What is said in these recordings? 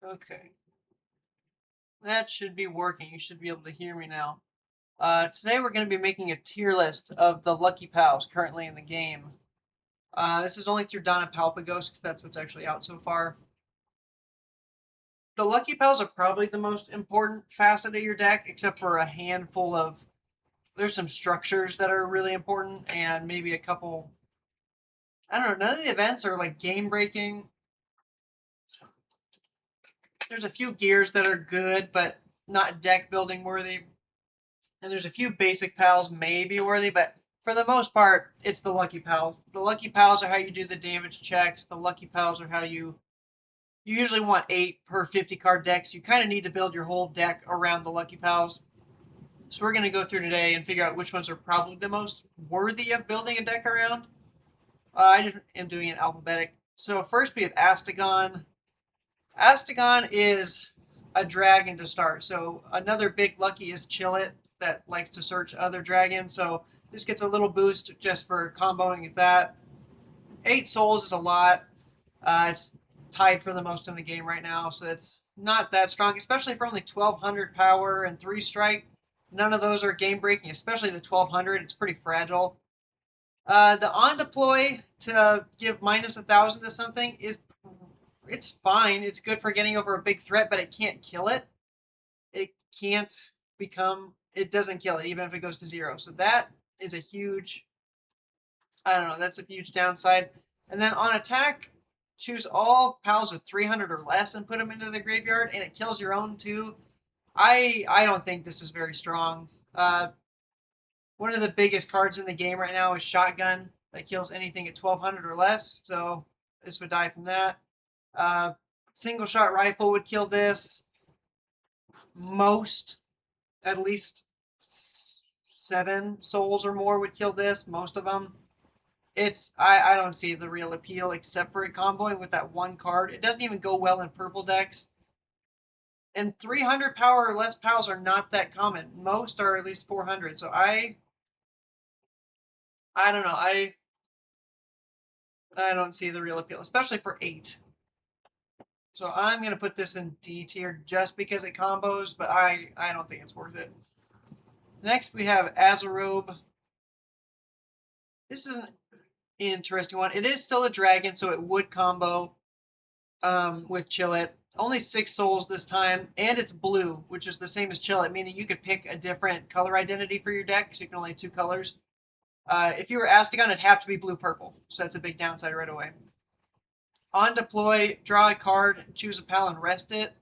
Okay. That should be working. You should be able to hear me now. Today we're going to be making a tier list of the Lucky Pals currently in the game. This is only through Dawn of Palpagos because that's what's actually out so far. The Lucky Pals are probably the most important facet of your deck, except for a handful of... There's some structures that are really important, and maybe a couple... I don't know, none of the events are like game-breaking. There's a few gears that are good, but not deck-building worthy. And there's a few basic pals may be worthy, but for the most part, it's the Lucky Pals. The Lucky Pals are how you do the damage checks. The Lucky Pals are how you usually want 8 per 50 card decks. You kind of need to build your whole deck around the Lucky Pals. So we're going to go through today and figure out which ones are probably the most worthy of building a deck around. I just am doing it alphabetic. So first we have Astegon. Astegon is a dragon to start. So another big lucky is Chillet that likes to search other dragons. So this gets a little boost just for comboing with that. 8 souls is a lot. It's tied for the most in the game right now, so it's not that strong, especially for only 1200 power and 3 strike. None of those are game breaking, especially the 1200. It's pretty fragile. The on deploy to give minus 1000 to something it's fine. It's good for getting over a big threat, but it can't kill it. It can't become, it doesn't kill it, even if it goes to 0. So that is a huge, I don't know, that's a huge downside. And then on attack, choose all pals with 300 or less and put them into the graveyard, and it kills your own too. I don't think this is very strong. One of the biggest cards in the game right now is Shotgun that kills anything at 1200 or less, so this would die from that. Single shot rifle would kill this. Most, at least 7 souls or more would kill this. Most of them. I don't see the real appeal except for it comboing with that one card. It doesn't even go well in purple decks. And 300 power or less pals are not that common. Most are at least 400. So I don't know. I don't see the real appeal, especially for 8. So I'm going to put this in D tier just because it combos, but I don't think it's worth it. Next, we have Azurobe. This is an interesting one. It is still a dragon, so it would combo with Chillet. Only 6 souls this time, and it's blue, which is the same as Chillet, meaning you could pick a different color identity for your deck, so you can only have 2 colors. If you were Astegon, it'd have to be blue-purple, so that's a big downside right away. On deploy, draw a card, choose a pal, and rest it.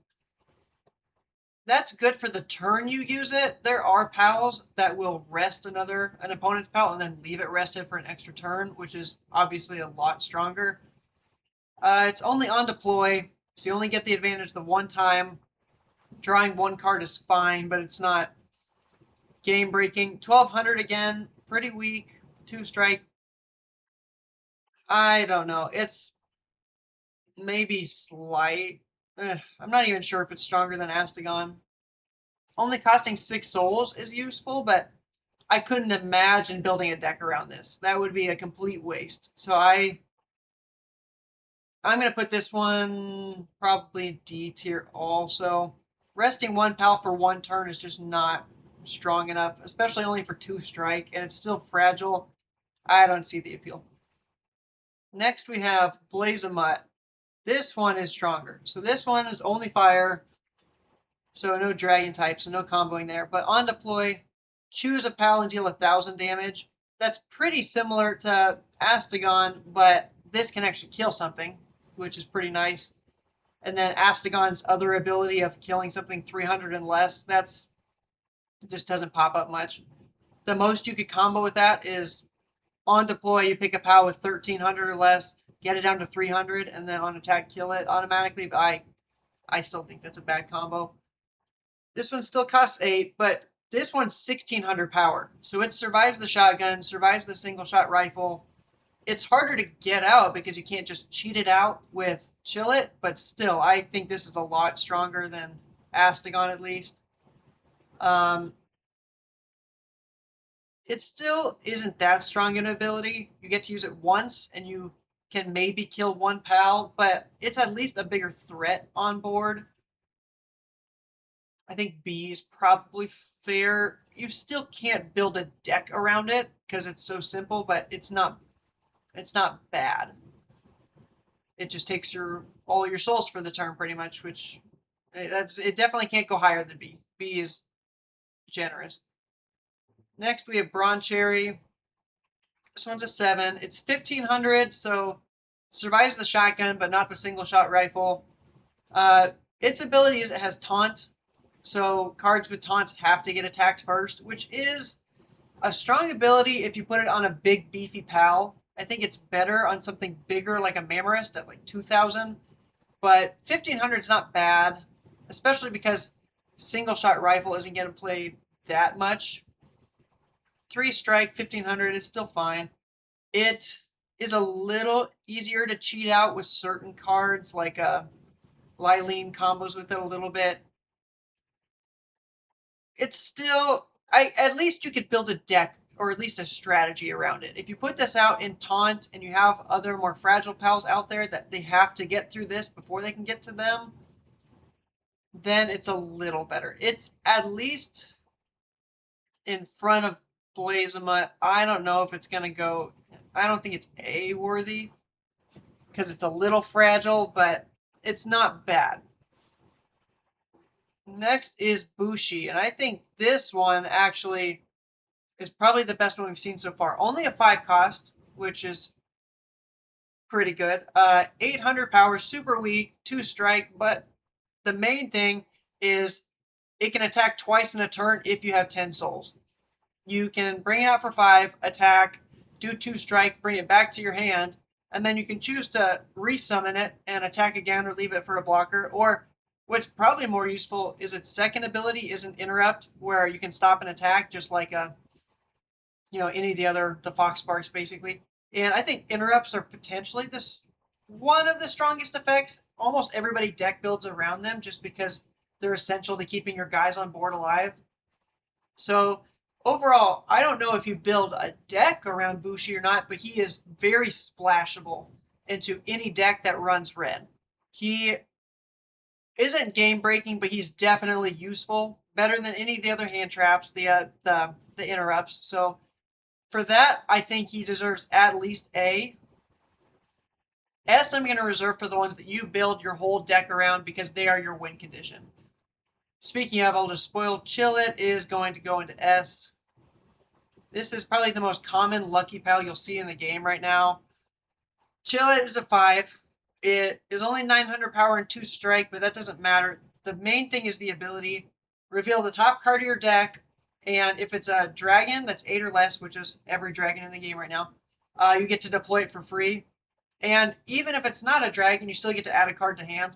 That's good for the turn you use it. There are pals that will rest an opponent's pal and then leave it rested for an extra turn, which is obviously a lot stronger. It's only on deploy, so you only get the advantage the one time. Drawing 1 card is fine, but it's not game breaking. 1200 again, pretty weak. 2 strike. I don't know. It's maybe slight. I'm not even sure if it's stronger than Astegon. Only costing 6 souls is useful, but I couldn't imagine building a deck around this. That would be a complete waste. So I'm going to put this one probably D tier also. Resting 1 pal for 1 turn is just not strong enough, especially only for 2 strike, and it's still fragile. I don't see the appeal. Next we have Blazamut. This one is stronger. So this one is only fire, so no dragon type, so no comboing there. But on deploy, choose a pal and deal 1000 damage. That's pretty similar to Astegon, but this can actually kill something, which is pretty nice. And then Astegon's other ability of killing something 300 and less, that's just doesn't pop up much. The most you could combo with that is on deploy, you pick a pal with 1300 or less, get it down to 300, and then on attack, kill it automatically. But I still think that's a bad combo. This one still costs 8, but this one's 1600 power. So it survives the shotgun, survives the single shot rifle. It's harder to get out because you can't just cheat it out with Chillet, but still, I think this is a lot stronger than Astegon at least. It still isn't that strong an ability. You get to use it once, and you can maybe kill one pal, but it's at least a bigger threat on board. I think B is probably fair. You still can't build a deck around it because it's so simple, but it's not bad. It just takes all your souls for the turn pretty much, which it definitely can't go higher than B. B is generous. Next we have Broncherry. This one's a 7. It's 1500, so survives the shotgun, but not the single shot rifle. Its ability is it has taunt, so cards with taunts have to get attacked first, which is a strong ability if you put it on a big beefy pal. I think it's better on something bigger like a Mammorest at like 2000, but 1500 is not bad, especially because single shot rifle isn't going to play that much. 3 strike 1500 is still fine. It is a little easier to cheat out with certain cards, like Lyleen combos with it a little bit. It's still, at least you could build a deck or at least a strategy around it. If you put this out in taunt and you have other more fragile pals out there that they have to get through this before they can get to them, then it's a little better. It's at least in front of Blazamut. I don't know if it's going to go, I don't think it's A worthy because it's a little fragile, but it's not bad. Next is Bushi, and I think this one actually is probably the best one we've seen so far. Only a 5 cost, which is pretty good. 800 power, super weak, 2 strike, but the main thing is it can attack twice in a turn if you have 10 souls. You can bring it out for 5, attack, do 2 strike, bring it back to your hand, and then you can choose to resummon it and attack again or leave it for a blocker. Or what's probably more useful is its second ability is an interrupt, where you can stop an attack just like any of the Fox Sparks basically. And I think interrupts are potentially one of the strongest effects. Almost everybody deck builds around them just because they're essential to keeping your guys on board alive. So overall, I don't know if you build a deck around Bushi or not, but he is very splashable into any deck that runs red. He isn't game breaking, but he's definitely useful. Better than any of the other hand traps, the interrupts. So for that, I think he deserves at least A. S I'm going to reserve for the ones that you build your whole deck around because they are your win condition. Speaking of, I'll just spoil, Chillet is going to go into S. This is probably the most common Lucky Pal you'll see in the game right now. Chillet is a 5. It is only 900 power and 2 strike, but that doesn't matter. The main thing is the ability. Reveal the top card of your deck, and if it's a dragon that's 8 or less, which is every dragon in the game right now, you get to deploy it for free. And even if it's not a dragon, you still get to add a card to hand.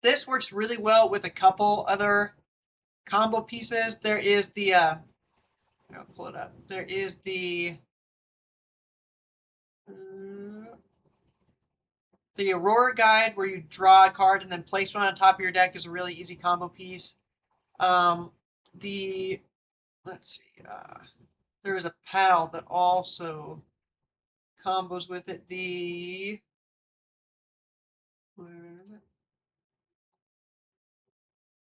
This works really well with a couple other combo pieces. There is the, I'll pull it up. There is the Aurora Guide, where you draw a card and then place one on top of your deck, is a really easy combo piece. Let's see, there is a pal that also combos with it. The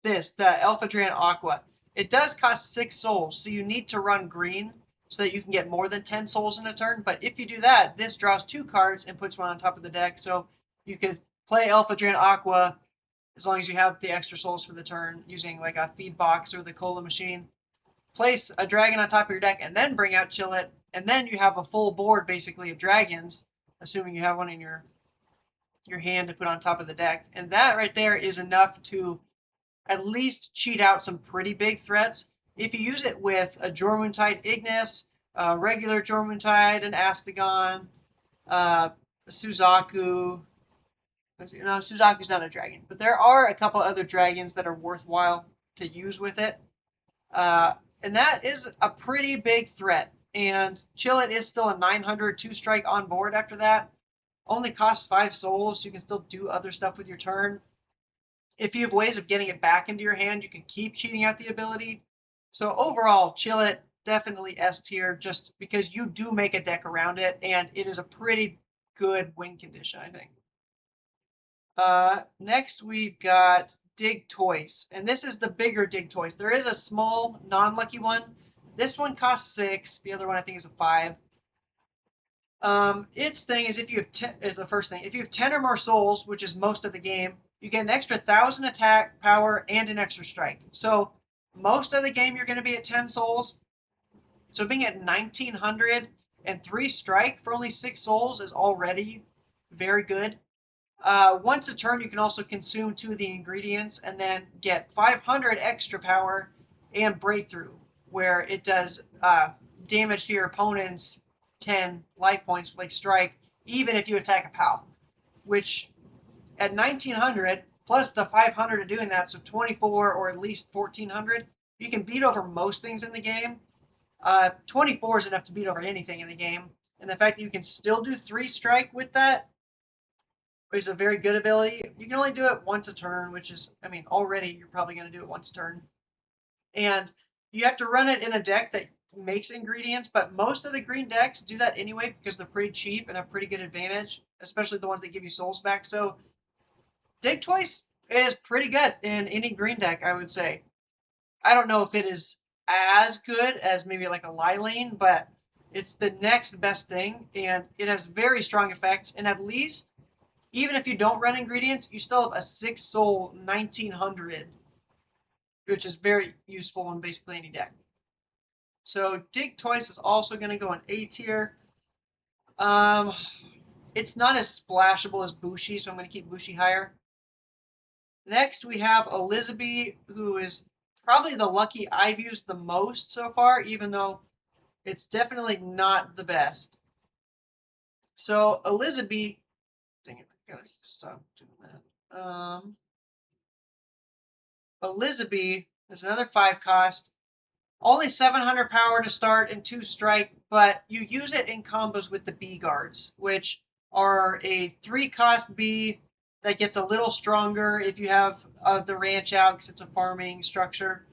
Elphadran Aqua. It does cost 6 souls, so you need to run green so that you can get more than 10 souls in a turn. But if you do that, this draws 2 cards and puts one on top of the deck. So you could play Elphadran Aqua as long as you have the extra souls for the turn using like a feed box or the cola machine. Place a dragon on top of your deck and then bring out Chillet, and then you have a full board basically of dragons, assuming you have one in your hand to put on top of the deck. And that right there is enough to at least cheat out some pretty big threats. If you use it with a Jormuntide Ignis, regular Jormuntide, an Astegon, Suzaku. No, Suzaku's not a dragon, but there are a couple other dragons that are worthwhile to use with it. And that is a pretty big threat. And Chillet is still a 900 2-strike on board after that. Only costs 5 souls, so you can still do other stuff with your turn. If you have ways of getting it back into your hand, you can keep cheating out the ability. So overall, Chillet, definitely S tier, just because you do make a deck around it, and it is a pretty good win condition, I think. Next we've got Digtoise, and this is the bigger Digtoise. There is a small, non-lucky one. This one costs 6. The other one I think is a 5. Its thing is if you have 10, is the first thing. If you have 10 or more souls, which is most of the game, you get an extra 1,000 attack power and an extra strike. So most of the game you're going to be at 10 souls. So being at 1,900 and 3 strike for only 6 souls is already very good. Once a turn, you can also consume 2 of the ingredients and then get 500 extra power and breakthrough, where it does damage to your opponent's 10 life points, like strike, even if you attack a pal. Which at 1,900 plus the 500 of doing that, so 24 or at least 1,400, you can beat over most things in the game. 24 is enough to beat over anything in the game, and the fact that you can still do 3 strike with that is a very good ability. You can only do it once a turn, which is, I mean, already you're probably going to do it once a turn. And you have to run it in a deck that makes ingredients, but most of the green decks do that anyway because they're pretty cheap and have pretty good advantage, especially the ones that give you souls back. So Digtoise is pretty good in any green deck, I would say. I don't know if it is as good as maybe like a Lyleen, but it's the next best thing, and it has very strong effects, and at least even if you don't run ingredients, you still have a 6 soul 1,900, which is very useful in basically any deck. So Digtoise is also going to go in A tier. It's not as splashable as Bushi, so I'm going to keep Bushi higher. Next, we have Elizabee, who is probably the lucky I've used the most so far, even though it's definitely not the best. So Elizabee, dang it, I gotta stop doing that. Elizabee is another 5 cost. Only 700 power to start and 2 strike, but you use it in combos with the bee guards, which are a 3 cost bee that gets a little stronger if you have the ranch out because it's a farming structure.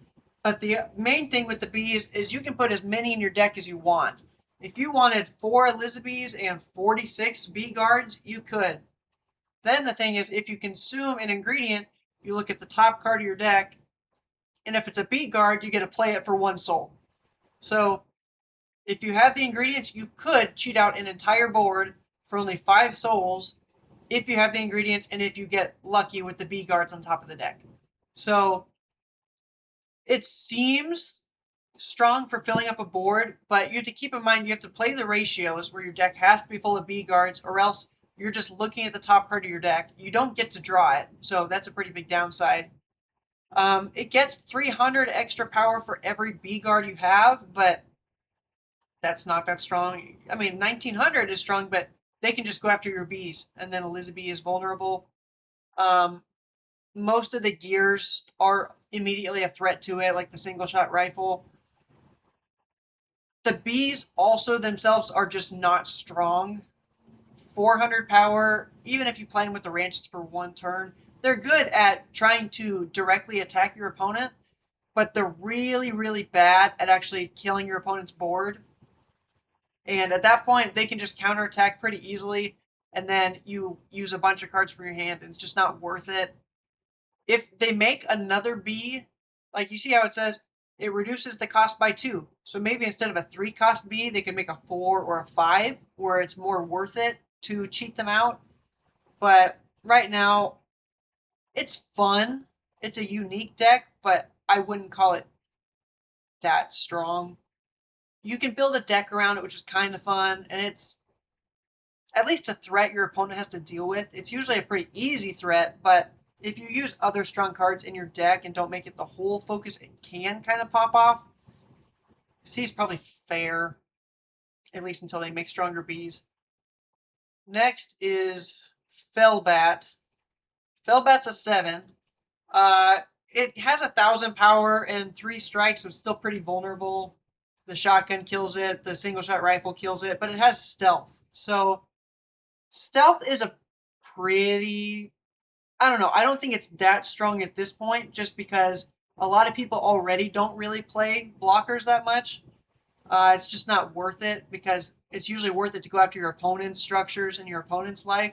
But the main thing with the bees is you can put as many in your deck as you want. If you wanted 4 Elizabees and 46 bee guards, you could. Then the thing is, if you consume an ingredient, you look at the top card of your deck, and if it's a bee guard, you get to play it for 1 soul. So if you have the ingredients, you could cheat out an entire board for only 5 souls if you have the ingredients and if you get lucky with the bee guards on top of the deck. So it seems strong for filling up a board, but you have to keep in mind you have to play the ratios where your deck has to be full of bee guards, or else you're just looking at the top card of your deck. You don't get to draw it, so that's a pretty big downside. It gets 300 extra power for every bee guard you have, but that's not that strong. I mean, 1,900 is strong, but they can just go after your bees, and then Elizabee is vulnerable. Most of the gears are immediately a threat to it, like the single shot rifle. The bees also themselves are just not strong. 400 power, even if you play them with the ranches for 1 turn, they're good at trying to directly attack your opponent, but they're really, really bad at actually killing your opponent's board. And at that point, they can just counterattack pretty easily, and then you use a bunch of cards from your hand, and it's just not worth it. If they make another bee, like you see how it says, it reduces the cost by 2. So maybe instead of a 3 cost bee, they could make a 4 or a 5, where it's more worth it to cheat them out. But right now, it's fun. It's a unique deck, but I wouldn't call it that strong. You can build a deck around it, which is kind of fun, and it's at least a threat your opponent has to deal with. It's usually a pretty easy threat, but if you use other strong cards in your deck and don't make it the whole focus, it can kind of pop off. C is probably fair, at least until they make stronger bees. Next is Felbat. Felbat's a 7. It has 1,000 power and 3 strikes, so it's still pretty vulnerable. The shotgun kills it, the single shot rifle kills it, but it has stealth. So stealth is a pretty, I don't know, I don't think it's that strong at this point, just because a lot of people already don't really play blockers that much. It's just not worth it because it's usually worth it to go after your opponent's structures and your opponent's life.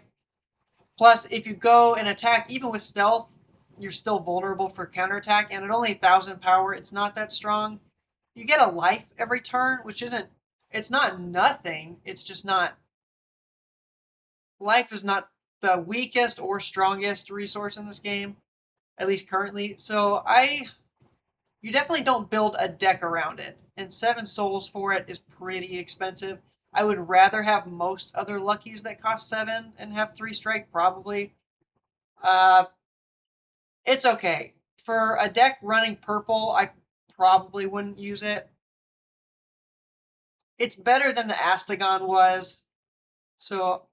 Plus, if you go and attack, even with stealth, you're still vulnerable for counterattack, and at only 1,000 power, it's not that strong. You get a life every turn, which isn't, it's not nothing, it's just not, life is not the weakest or strongest resource in this game, at least currently. So you definitely don't build a deck around it, and 7 souls for it is pretty expensive. I would rather have most other luckies that cost 7 and have 3 strike, probably. Uh, it's okay. For a deck running purple, I probably wouldn't use it. It's better than the Astegon was. So,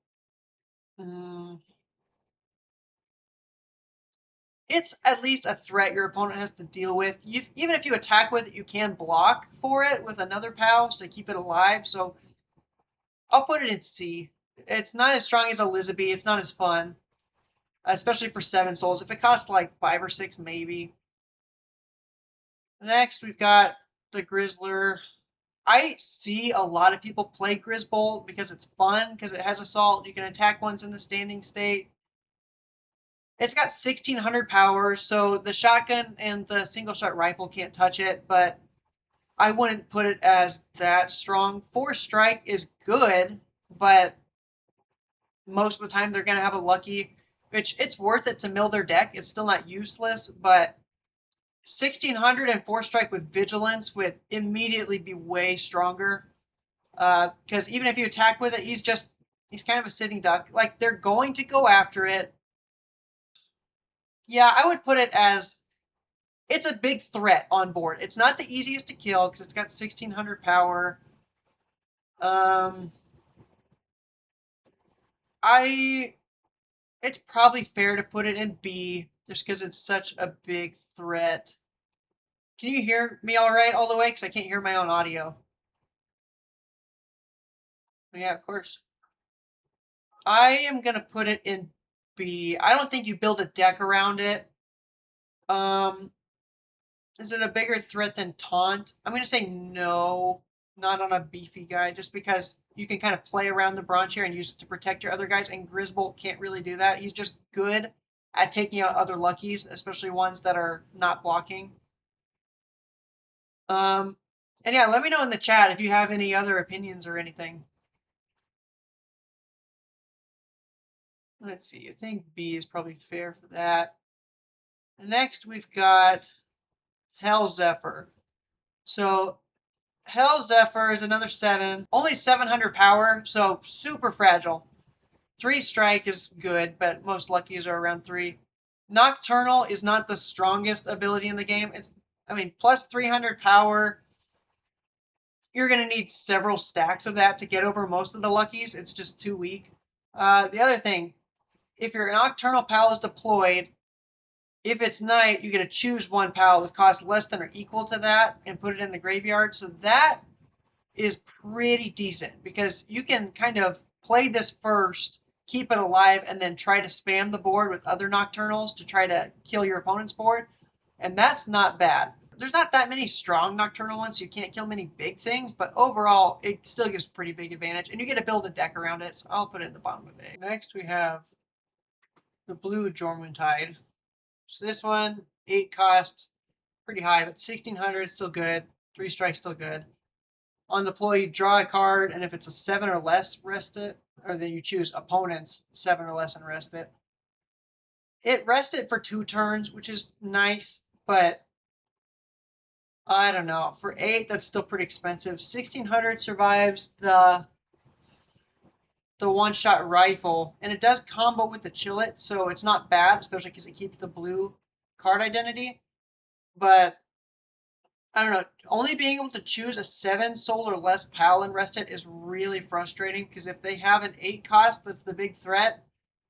it's at least a threat your opponent has to deal with. Even if you attack with it, you can block for it with another POW to keep it alive. So, I'll put it in C. It's not as strong as Elizabee. It's not as fun, especially for 7 souls. If it costs like 5 or 6, maybe. Next, we've got the Grizzler. I see a lot of people play Grizzbolt because it's fun, because it has assault. You can attack ones in the standing state. It's got 1,600 power, so the shotgun and the single shot rifle can't touch it, but I wouldn't put it as that strong. 4 strike is good, but most of the time they're going to have a lucky, which it's worth it to mill their deck. It's still not useless, but 1,600 and 4 strike with vigilance would immediately be way stronger. Because even if you attack with it, he's kind of a sitting duck. Like, they're going to go after it. Yeah, I would put it as, it's a big threat on board. It's not the easiest to kill because it's got 1,600 power. It's probably fair to put it in B just because it's such a big threat. Can you hear me all right all the way? Because I can't hear my own audio. Yeah, of course. I am going to put it in B. I don't think you build a deck around it. Is it a bigger threat than Taunt? I'm going to say no, not on a beefy guy, just because you can kind of play around the Broncherry and use it to protect your other guys, and Grizzbolt can't really do that. He's just good at taking out other luckies, especially ones that are not blocking. And yeah, let me know in the chat if you have any other opinions or anything. Let's see, I think B is probably fair for that. Next, we've got Helzephyr. So Helzephyr is another 7, only 700 power, so super fragile. 3 strike is good, but most luckies are around 3. Nocturnal is not the strongest ability in the game. Plus 300 power. You're going to need several stacks of that to get over most of the luckies. It's just too weak. The other thing, if your Nocturnal PAL is deployed, if it's night, you get to choose one PAL with cost less than or equal to that and put it in the graveyard. So that is pretty decent because you can kind of play this first, keep it alive, and then try to spam the board with other Nocturnals to try to kill your opponent's board. And that's not bad. There's not that many strong Nocturnal ones, so you can't kill many big things, but overall, it still gives pretty big advantage. And you get to build a deck around it, so I'll put it at the bottom of A. Next, we have the blue Jormuntide. So this one, 8 cost, pretty high, but 1,600 is still good. 3 strikes still good. On deploy, you draw a card, and if it's a 7 or less, rest it. Or then you choose opponents 7 or less and rest it. It rests it for 2 turns, which is nice, but I don't know. For 8, that's still pretty expensive. 1,600 survives the one-shot rifle, and it does combo with the Chillet, so it's not bad, especially because it keeps the blue card identity. But I don't know. Only being able to choose a 7 soul or less PAL and rest it is really frustrating because if they have an 8 cost that's the big threat,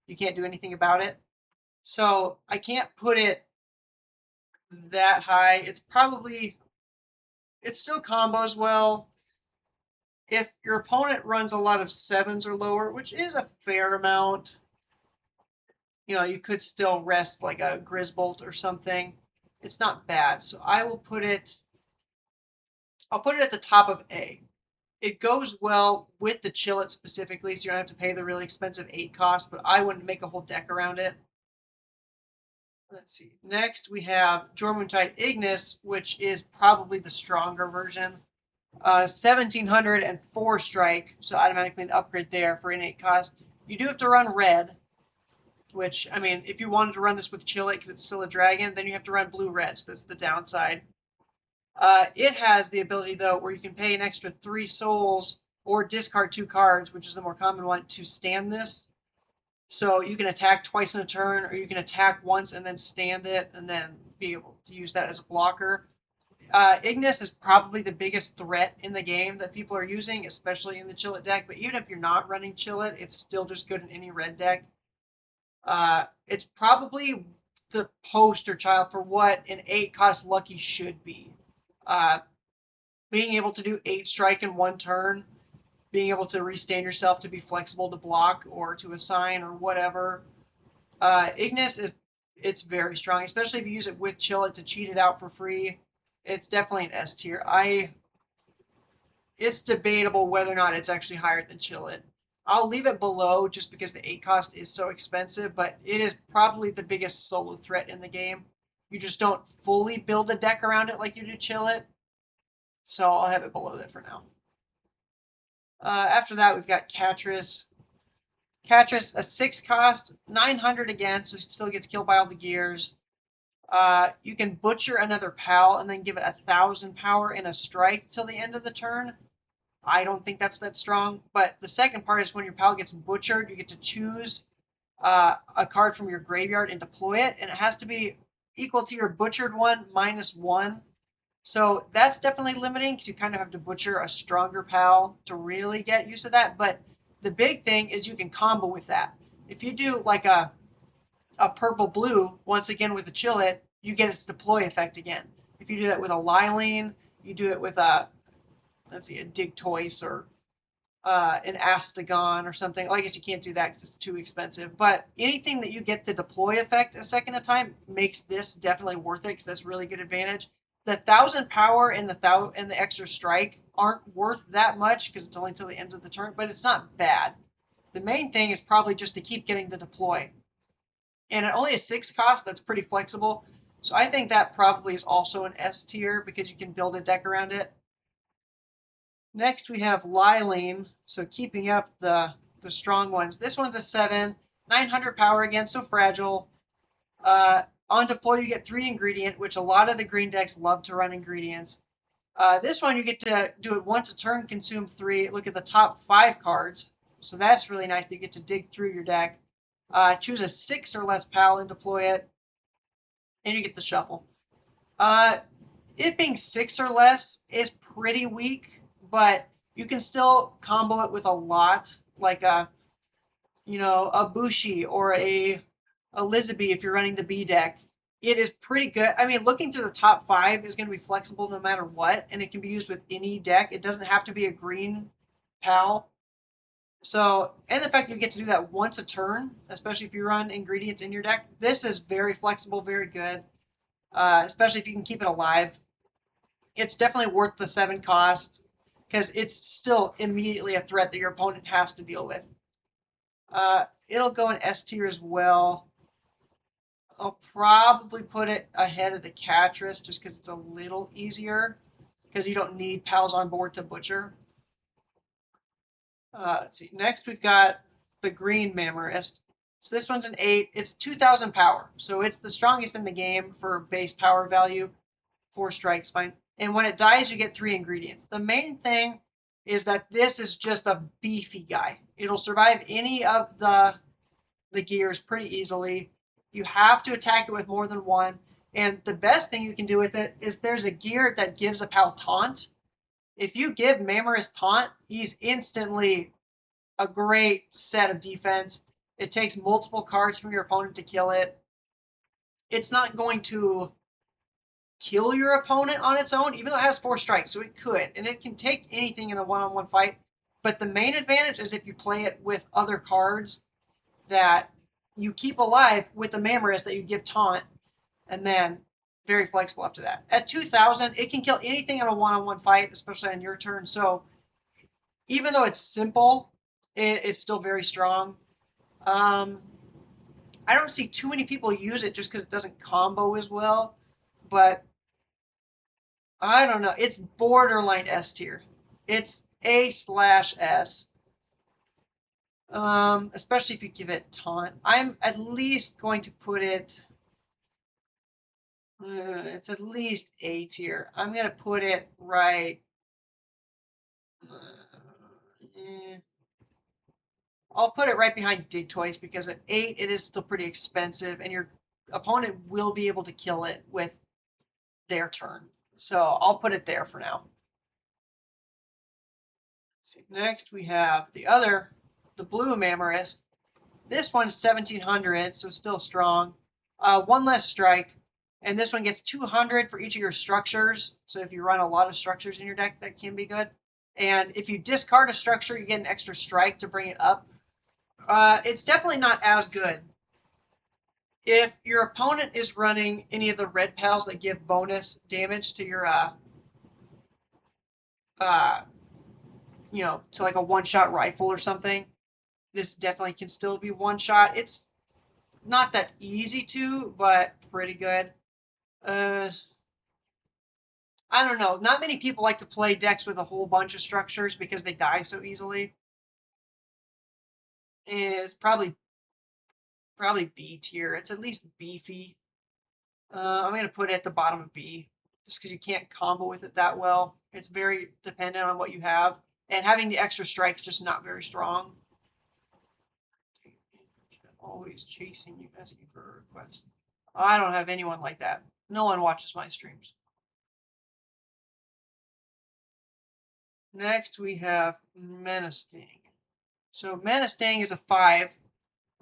you can't do anything about it. So I can't put it that high. It still combos well. If your opponent runs a lot of 7s or lower, which is a fair amount, you could still rest like a Grizzbolt or something. It's not bad. So I will put it I'll put it at the top of A. It goes well with the Chillet specifically, so you don't have to pay the really expensive 8 cost, but I wouldn't make a whole deck around it. Let's see. Next, we have Jormuntide Ignis, which is probably the stronger version. 1704 strike, so automatically an upgrade there for an 8 cost. You do have to run red, which, I mean, if you wanted to run this with Chillet because it's still a dragon, then you have to run blue-red, so that's the downside. It has the ability, though, where you can pay an extra 3 souls or discard 2 cards, which is the more common one, to stand this. So you can attack twice in a turn, or you can attack once and then stand it, and then be able to use that as a blocker. Ignis is probably the biggest threat in the game that people are using, especially in the Chillet deck. But even if you're not running Chillet, it's still just good in any red deck. It's probably the poster child for what an 8 cost Lucky should be. Being able to do 8 strike in 1 turn, being able to restand yourself to be flexible to block or to assign or whatever. Ignis it's very strong, especially if you use it with Chillet to cheat it out for free. It's definitely an S tier. It's debatable whether or not it's actually higher than Chillet. I'll leave it below just because the 8 cost is so expensive, but it is probably the biggest solo threat in the game. You just don't fully build a deck around it like you do Chillet. So I'll have it below that for now. After that, we've got Katress. Katress, a 6 cost, 900 again, so it still gets killed by all the gears. You can butcher another pal and then give it 1,000 power in a strike till the end of the turn. I don't think that's that strong, but the second part is when your pal gets butchered, you get to choose a card from your graveyard and deploy it, and it has to be equal to your butchered one minus 1. So that's definitely limiting because you kind of have to butcher a stronger pal to really get use of that. But the big thing is you can combo with that. If you do like a purple-blue, once again with the Chillet, you get its deploy effect again. If you do that with a Lyleen, you do it with a Digtoise or an Astegon or something. I guess you can't do that because it's too expensive. But anything that you get the deploy effect a second at a time makes this definitely worth it because that's really good advantage. The 1,000 power and the extra strike aren't worth that much because it's only till the end of the turn, but it's not bad. The main thing is probably just to keep getting the deploy. And at only a 6 cost, that's pretty flexible. So I think that probably is also an S tier because you can build a deck around it. Next, we have Lyleen. So keeping up the strong ones. This one's a 7, 900 power again, so fragile. On deploy, you get 3 ingredient, which a lot of the green decks love to run ingredients. This one, you get to do it once a turn, consume 3. Look at the top 5 cards. So that's really nice that you get to dig through your deck. Choose a 6 or less pal and deploy it. And you get the shuffle. It being 6 or less is pretty weak, but you can still combo it with a lot, like a Bushi or a Elizabee if you're running the B deck. It is pretty good. I mean, looking through the top 5 is going to be flexible no matter what, and it can be used with any deck. It doesn't have to be a green pal. So, and the fact that you get to do that once a turn, especially if you run ingredients in your deck, this is very flexible, very good, especially if you can keep it alive. It's definitely worth the 7 cost because it's still immediately a threat that your opponent has to deal with. It'll go in S tier as well. I'll probably put it ahead of the Katress just because it's a little easier because you don't need pals on board to butcher. Let's see. Next, we've got the green Mammorest. So this one's an 8. It's 2,000 power. So it's the strongest in the game for base power value. 4 strikes, fine. And when it dies, you get 3 ingredients. The main thing is that this is just a beefy guy. It'll survive any of the gears pretty easily. You have to attack it with more than 1. And the best thing you can do with it is there's a gear that gives a pal taunt. If you give Mammorest taunt, he's instantly a great set of defense. It takes multiple cards from your opponent to kill it. It's not going to kill your opponent on its own, even though it has 4 strikes, so it could. And it can take anything in a one-on-one fight. But the main advantage is if you play it with other cards that you keep alive with the Mammorest that you give taunt, and then very flexible after that. At 2,000, it can kill anything in a one-on-one fight, especially on your turn. So even though it's simple, it's still very strong. I don't see too many people use it just because it doesn't combo as well. But I don't know. It's borderline S tier. It's A/S. Especially if you give it taunt. I'm at least going to put it. It's at least A tier. I'm gonna put it right. I'll put it right behind Digtoise because at 8 it is still pretty expensive, and your opponent will be able to kill it with their turn. So I'll put it there for now. Next we have the blue Mammorest. This one's 1700, so still strong. One less strike, and this one gets 200 for each of your structures. So if you run a lot of structures in your deck, that can be good. And if you discard a structure, you get an extra strike to bring it up. It's definitely not as good. If your opponent is running any of the red pals that give bonus damage to your to like a one-shot rifle or something, this definitely can still be one-shot. It's not that easy to, but pretty good. I don't know. Not many people like to play decks with a whole bunch of structures because they die so easily. It's probably B tier. It's at least beefy. I'm going to put it at the bottom of B just because you can't combo with it that well. It's very dependent on what you have. And having the extra strike's just not very strong. Always chasing you, asking for a request. I don't have anyone like that. No one watches my streams. Next, we have Menasting. So Menasting is a 5,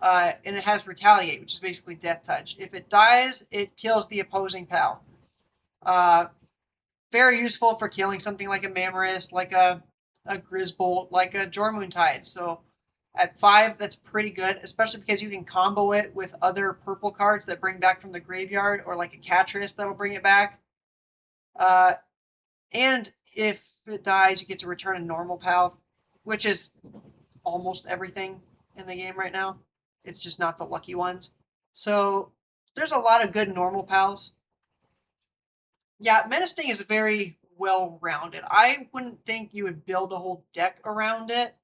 and it has Retaliate, which is basically Death Touch. If it dies, it kills the opposing pal. Very useful for killing something like a Mammorest, like a Grizzbolt, like a Jormuntide. So at 5, that's pretty good, especially because you can combo it with other purple cards that bring back from the graveyard, or like a Katress that'll bring it back. And if it dies, you get to return a normal pal, which is almost everything in the game right now. It's just not the lucky ones. So there's a lot of good normal pals. Yeah, Menasting is very well-rounded. I wouldn't think you would build a whole deck around it,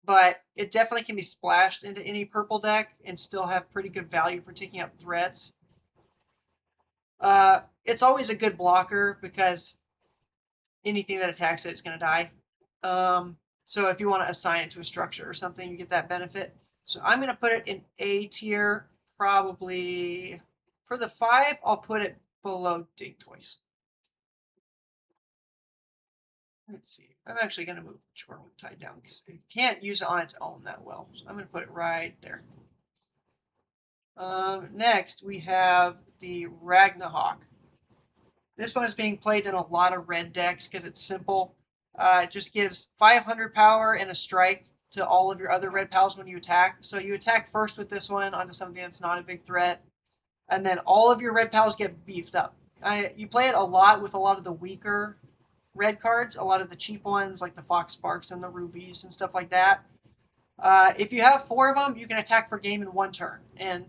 but it definitely can be splashed into any purple deck and still have pretty good value for taking out threats. It's always a good blocker because anything that attacks it is going to die. So if you want to assign it to a structure or something, you get that benefit. So I'm going to put it in A tier, probably. For the 5, I'll put it below Digtoise. Let's see. I'm actually going to move Jormuntide down because you can't use it on its own that well. So I'm going to put it right there. Next, we have the Ragnahawk. This one is being played in a lot of red decks because it's simple. It just gives 500 power and a strike to all of your other red pals when you attack. So you attack first with this one onto something that's not a big threat, and then all of your red pals get beefed up. You play it a lot with a lot of the weaker red cards, a lot of the cheap ones like the Fox Sparks and the Rubies and stuff like that. If you have 4 of them, you can attack for game in 1 turn, and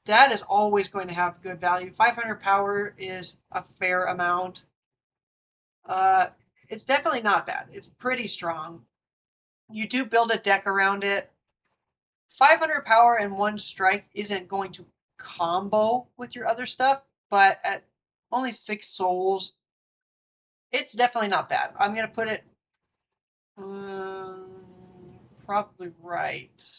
that is always going to have good value. 500 power is a fair amount. It's definitely not bad. It's pretty strong. You do build a deck around it. 500 power and 1 strike isn't going to combo with your other stuff, but at only 6 souls, it's definitely not bad. I'm going to put it probably right.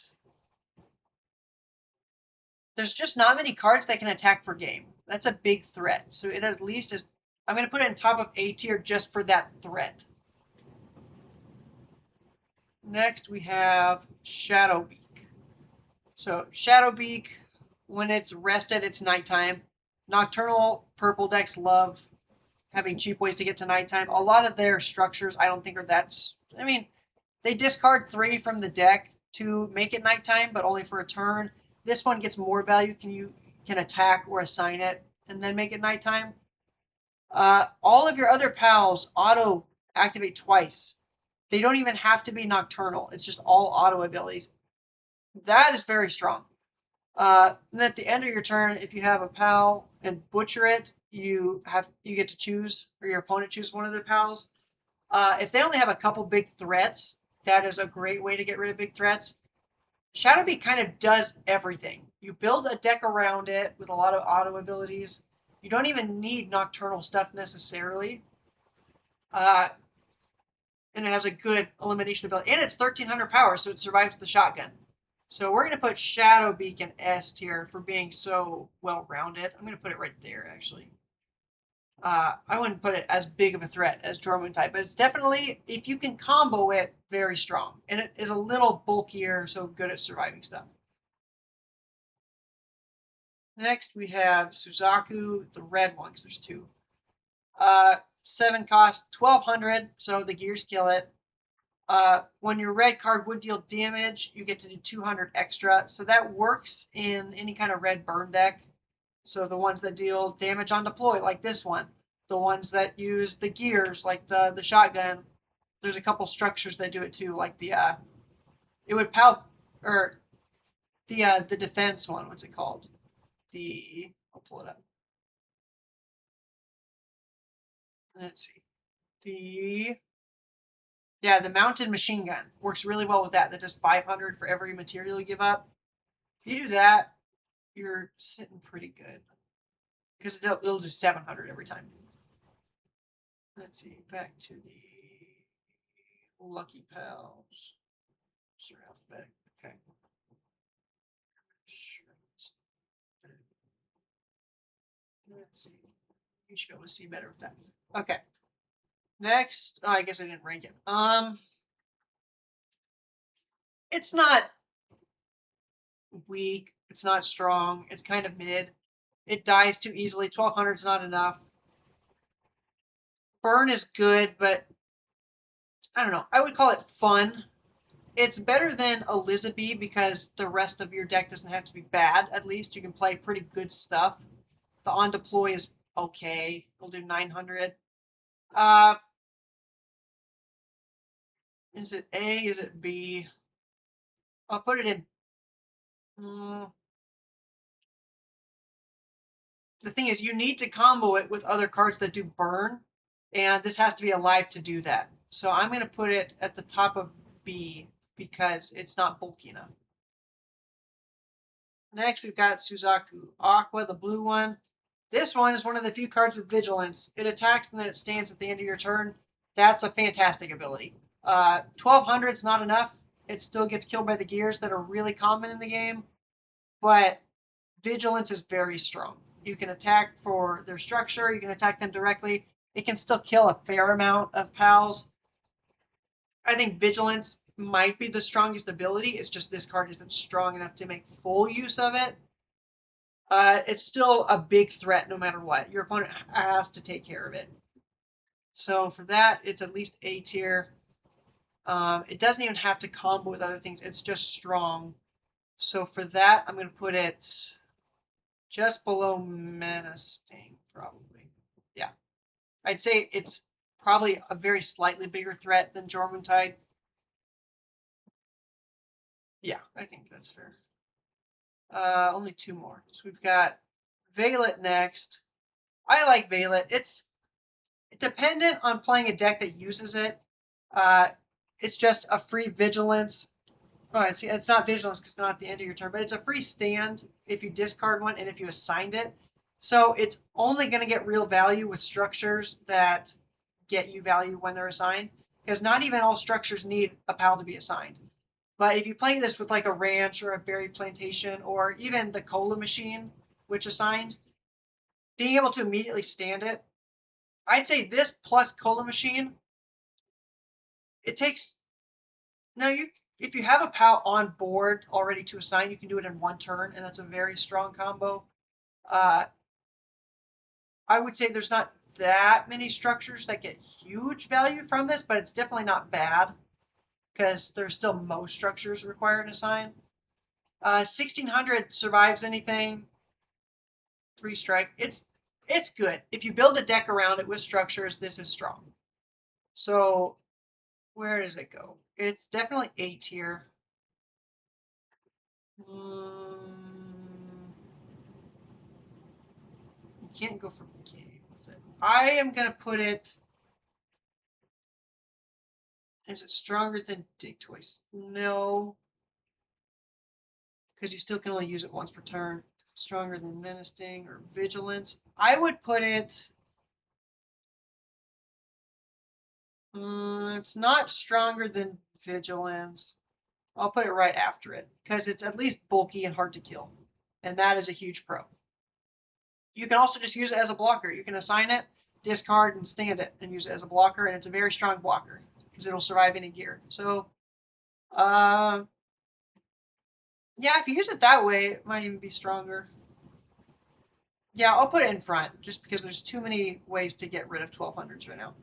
There's just not many cards that can attack for game. That's a big threat. So it at least is. I'm going to put it on top of A tier just for that threat. Next, we have Shadowbeak. So Shadowbeak, when it's rested, it's nighttime. Nocturnal purple decks love having cheap ways to get to nighttime. A lot of their structures, I don't think are that. I mean, they discard 3 from the deck to make it nighttime, but only for a turn. This one gets more value. You can attack or assign it and then make it nighttime. All of your other pals auto activate twice. They don't even have to be nocturnal. It's just all auto abilities. That is very strong. And at the end of your turn, if you have a pal and butcher it, you get to choose, or your opponent choose one of their pals. If they only have a couple big threats, that is a great way to get rid of big threats. Shadowbeak kind of does everything. You build a deck around it with a lot of auto abilities. You don't even need nocturnal stuff necessarily. And it has a good elimination ability. And it's 1300 power, so it survives the shotgun. So we're going to put Shadowbeak in S tier for being so well-rounded. I'm going to put it right there, actually. I wouldn't put it as big of a threat as Jormuntide, but it's definitely, if you can combo it, very strong. And it is a little bulkier, so good at surviving stuff. Next, we have Suzaku, the red one, because there's two. 7 cost, 1200, so the gears kill it. When your red card would deal damage, you get to do 200 extra. So that works in any kind of red burn deck. So the ones that deal damage on deploy, like this one. The ones that use the gears, like the shotgun. There's a couple structures that do it too, like the it would or the defense one. What's it called? I'll pull it up. Let's see. The mounted machine gun works really well with that. That does 500 for every material you give up. If you do that, you're sitting pretty good. Because it'll do 700 every time. Let's see, back to the Lucky Pals. Sort alphabet. Okay. Let's see. You should be able to see better with that. Okay. Next, I guess I didn't rank it. It's not weak. It's not strong. It's kind of mid. It dies too easily. 1200 is not enough. Burn is good, but I don't know. I would call it fun. It's better than Elizabee because the rest of your deck doesn't have to be bad. At least you can play pretty good stuff. The on deploy is okay. We'll do 900. Is it A? Is it B? I'll put it in. The thing is, you need to combo it with other cards that do burn, and this has to be alive to do that. So I'm going to put it at the top of B because it's not bulky enough. Next, we've got Suzaku Aqua, the blue one. This one is one of the few cards with Vigilance. It attacks and then it stands at the end of your turn. That's a fantastic ability. 1200 is not enough. It still gets killed by the gears that are really common in the game, but Vigilance is very strong. You can attack for their structure. You can attack them directly. It can still kill a fair amount of pals. I think Vigilance might be the strongest ability. It's just this card isn't strong enough to make full use of it. It's still a big threat no matter what. Your opponent has to take care of it. So for that, it's at least A tier. It doesn't even have to combo with other things. It's just strong. So for that, I'm going to put it just below Menasting, probably. Yeah. I'd say it's probably a very slightly bigger threat than Jormuntide. Yeah, I think that's fair. Only two more. So we've got Vaelet next. I like Vaelet. It's dependent on playing a deck that uses it. It's just a free vigilance. Oh, it's not vigilance because it's not at the end of your turn, but it's a free stand if you discard one and if you assigned it. So it's only going to get real value with structures that get you value when they're assigned, because not even all structures need a pal to be assigned. But if you play this with like a ranch or a berry plantation or even the cola machine, which assigns, being able to immediately stand it, I'd say this plus cola machine, it takes, if you have a pal on board already to assign, you can do it in one turn, and that's a very strong combo. I would say there's not that many structures that get huge value from this, but it's definitely not bad because there's still most structures require an assign. 1600 survives anything. 3 strike. It's it's good. If you build a deck around it with structures, this is strong. So where does it go? It's definitely A tier. You can't go for game with it. I am going to put it... Is it stronger than Digtoise? No. Because you still can only use it once per turn. Stronger than Menasting or Vigilance. I would put it... it's not stronger than Vigilance. I'll put it right after it. Because it's at least bulky and hard to kill. And that is a huge pro. You can also just use it as a blocker. You can assign it, discard, and stand it, and use it as a blocker. And it's a very strong blocker. Because it'll survive any gear. So... yeah, if you use it that way, it might even be stronger. Yeah, I'll put it in front, just because there's too many ways to get rid of 1200s right now.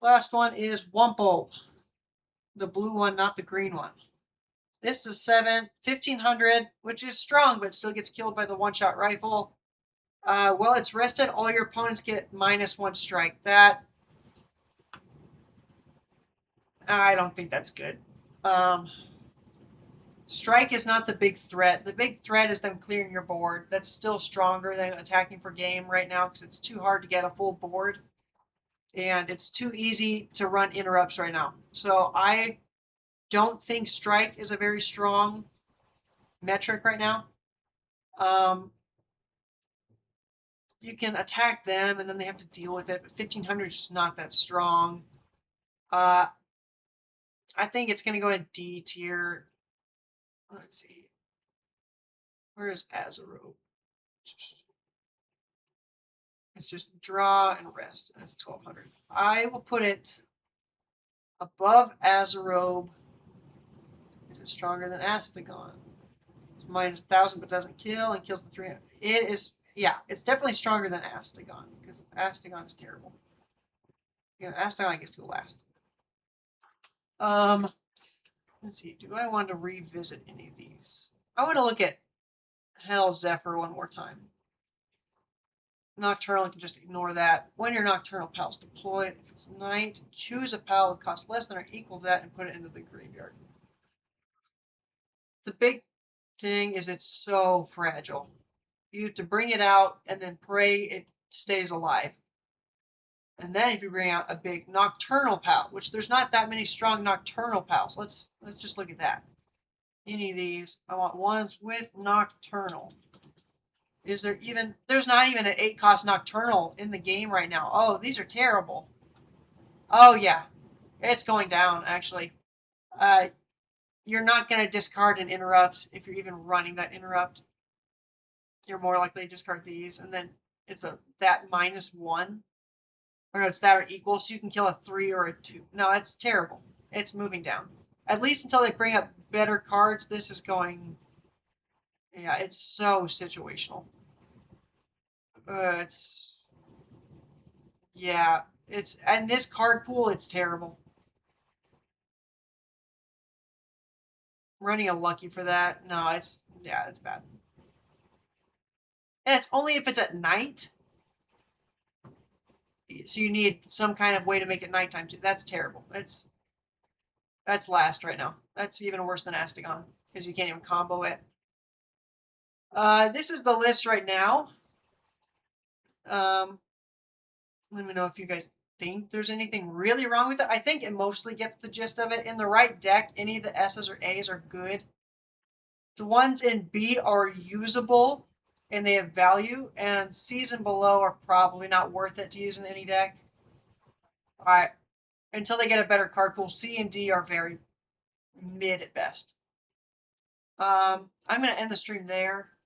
Last one is Wumpo. The blue one, not the green one. This is 1500, which is strong, but still gets killed by the one-shot rifle. Well, it's rested. All your opponents get -1 strike. That... I don't think that's good. Strike is not the big threat. The big threat is them clearing your board. That's still stronger than attacking for game right now because it's too hard to get a full board. And it's too easy to run interrupts right now. So I don't think strike is a very strong metric right now. You can attack them and then they have to deal with it. But 1500 is just not that strong. I think it's going to go in D tier. Let's see. Where is Azurobe? It's just draw and rest. And it's 1200. I will put it above Azurobe. Is it stronger than Astegon? It's -1000 but doesn't kill and kills the 300. It is, yeah, it's definitely stronger than Astegon because Astegon is terrible. You know, Astegon gets to go last. Let's see. Do I want to revisit any of these? I want to look at Helzephyr one more time. Nocturnal, you can just ignore that. When your Nocturnal Pal's deployed, if it's night, choose a Pal with cost less than or equal to that and put it into the graveyard. The big thing is it's so fragile. You have to bring it out and then pray it stays alive. And then if you bring out a big Nocturnal Pal, which there's not that many strong Nocturnal Pals. Let's just look at that. Any of these, I want ones with Nocturnal. Is there even... There's not even an 8-cost Nocturnal in the game right now. Oh, these are terrible. Oh, yeah. It's going down, actually. You're not going to discard an interrupt if you're even running that interrupt. You're more likely to discard these. And then it's that -1. Or no, it's that or equal. So you can kill a 3 or a 2. No, that's terrible. It's moving down. At least until they bring up better cards, this is going... Yeah, it's so situational. Yeah, it's... And this card pool, it's terrible. Running a lucky for that, no, it's... Yeah, it's bad. And it's only if it's at night. So you need some kind of way to make it nighttime too. That's terrible. That's last right now. That's even worse than Astegon because you can't even combo it. This is the list right now. Let me know if you guys think there's anything really wrong with it. I think it mostly gets the gist of it. In the right deck, any of the S's or A's are good. The ones in B are usable and they have value, and C's and below are probably not worth it to use in any deck. Until they get a better card pool, C and D are very mid at best. I'm going to end the stream there.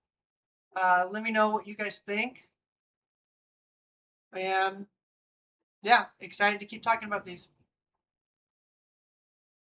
Let me know what you guys think. I am, yeah, excited to keep talking about these.